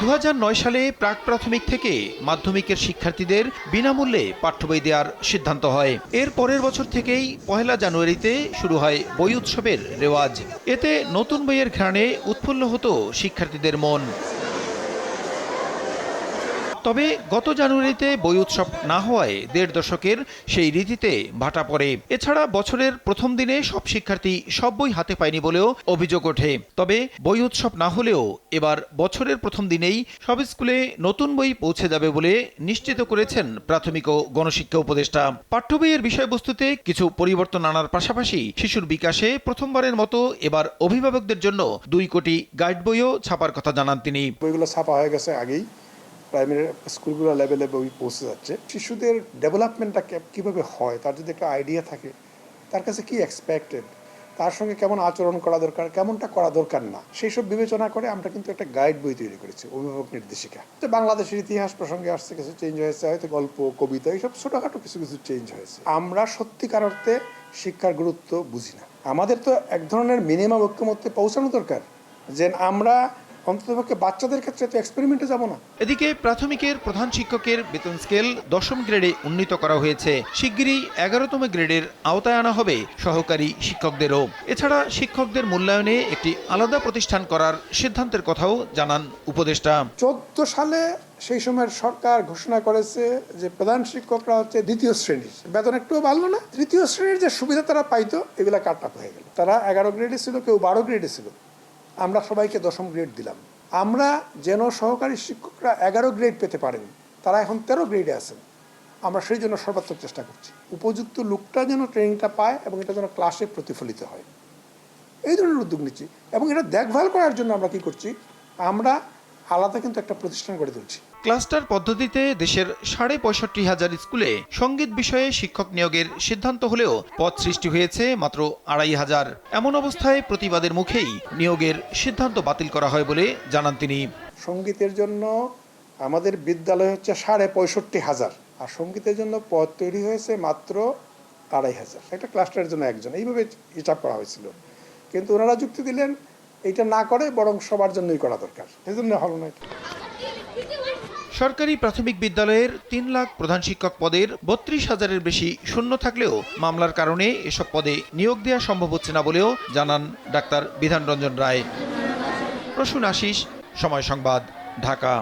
2009 সালে প্রাক প্রাথমিক থেকে মাধ্যমিকের শিক্ষার্থীদের বিনামূল্যে পাঠ্য বই দেওয়ার সিদ্ধান্ত হয়। এর পরের বছর থেকেই 1 জানুয়ারিতে শুরু হয় বই উৎসবের রেওয়াজ। এতে নতুন বইয়ের ঘ্রাণে উৎফুল্ল হতো শিক্ষার্থীদের মন। তবে গত জানুয়ারিতে বই উৎসব না হওয়ায় 1.5 দশকের সেই রীতিতে ভাটা পড়ে। এছাড়া বছরের প্রথম দিনে সব শিক্ষার্থী সব বই হাতে পায়নি বলেও অভিযোগ ওঠে। তবে বই উৎসব না হলেও এবার বছরের প্রথম দিনেই সব স্কুলে নতুন বই পৌঁছে যাবে বলে নিশ্চিত করেছেন প্রাথমিক ও গণশিক্ষা উপদেষ্টা। পাঠ্য বইয়ের বিষয়বস্তুতে কিছু পরিবর্তন আনার পাশাপাশি শিশুর বিকাশে প্রথমবারের মতো এবার অভিভাবকদের জন্য 2 কোটি গাইড বইও ছাপার কথা জানান তিনি। বইগুলো ছাপা হয়ে গেছে আগেই, প্রাইমারি স্কুলগুলো লেভেলে বই পৌঁছে যাচ্ছে। শিশুদের ডেভেলপমেন্টটা কীভাবে হয় তার যদি একটা আইডিয়া থাকে, তার কাছে কি এক্সপেক্টেড, তার সঙ্গে কেমন আচরণ করা দরকার, কেমনটা করা দরকার না, সেই সব বিবেচনা করে আমরা কিন্তু একটা গাইড বই তৈরি করেছি, অভিভাবক নির্দেশিকা। যে বাংলাদেশের ইতিহাস প্রসঙ্গে আসছে, কিছু চেঞ্জ হয়েছে, হয়তো গল্প, কবিতা, এইসব ছোটোখাটো কিছু কিছু চেঞ্জ হয়েছে। আমরা সত্যিকার অর্থে শিক্ষার গুরুত্ব বুঝি না। আমাদের তো এক ধরনের মিনিমাম ঐক্যমত্যে পৌঁছানো দরকার, যে আমরা অন্ততপক্ষে বাচ্চাদের ক্ষেত্রে তো এক্সপেরিমেন্টে যাব না। এদিকে প্রাথমিকের প্রধান শিক্ষকের বেতন স্কেল 10ম গ্রেডে উন্নীত করা হয়েছে। শিগগিরই 11তম গ্রেডের আওতায় আনা হবে সহকারী শিক্ষকদেরও। এছাড়া শিক্ষকদের মূল্যায়নে একটি আলাদা প্রতিষ্ঠান করার সিদ্ধান্তের কথাও জানান উপদেষ্টা। 14 সালে সেই সময়ের সরকার ঘোষণা করেছে যে প্রধান শিক্ষকরা হচ্ছে 2য় শ্রেণীর, বেতন একটুও বাড়লো না। 3য় শ্রেণীর যে সুবিধা তারা পাইতো, এগুলা কাট আপ হয়ে গেল। তারা 11 গ্রেডে ছিল, কেউ 12 গ্রেডে ছিল। আমরা সবাইকে 10ম গ্রেড দিলাম। আমরা যেন সহকারী শিক্ষকরা 11 গ্রেড পেতে পারেন, তারা এখন 13 গ্রেডে আছেন। আমরা সেই জন্য সর্বাত্মক চেষ্টা করছি, উপযুক্ত লোকটা যেন ট্রেনিংটা পায় এবং এটা যেন ক্লাসে প্রতিফলিত হয়, এই ধরনের উদ্যোগ নিচ্ছি। এবং এটা দেখভাল করার জন্য আমরা কি করছি, আমরা আলাদা কিন্তু একটা প্রতিষ্ঠান গড়ে তুলছি। ক্লাস্টার পদ্ধতিতে দেশের 65,500 স্কুলে সঙ্গীত বিষয়ে শিক্ষক নিয়োগের সিদ্ধান্ত হলেও পদ সৃষ্টি হয়েছে মাত্র 2,500। এমন অবস্থায় প্রতিবাদের মুখেই নিয়োগের সিদ্ধান্ত বাতিল করা হয় বলে জানান তিনি। সঙ্গীতের জন্য আমাদের বিদ্যালয় হচ্ছে 65,500, আর সঙ্গীতের জন্য পদ তৈরি হয়েছে মাত্র 2,500। একটা ক্লাস্টারের জন্য একজন, এইভাবে হিসাব করা হয়েছিল। কিন্তু ওনারা যুক্তি দিলেন এইটা না করে বরং সবার জন্যই করা দরকার, এই জন্য হলো না। সরকারি প্রাথমিক বিদ্যালয়ের 3 লাখ প্রধান শিক্ষক পদের 32,000-এর বেশি শূন্য থাকলেও মামলার কারণে এসব পদে নিয়োগ দেওয়া সম্ভব হচ্ছে না বলেও জানান ডাক্তার বিধান রঞ্জন রায়। প্রসূন আশিস, সময় সংবাদ, ঢাকা।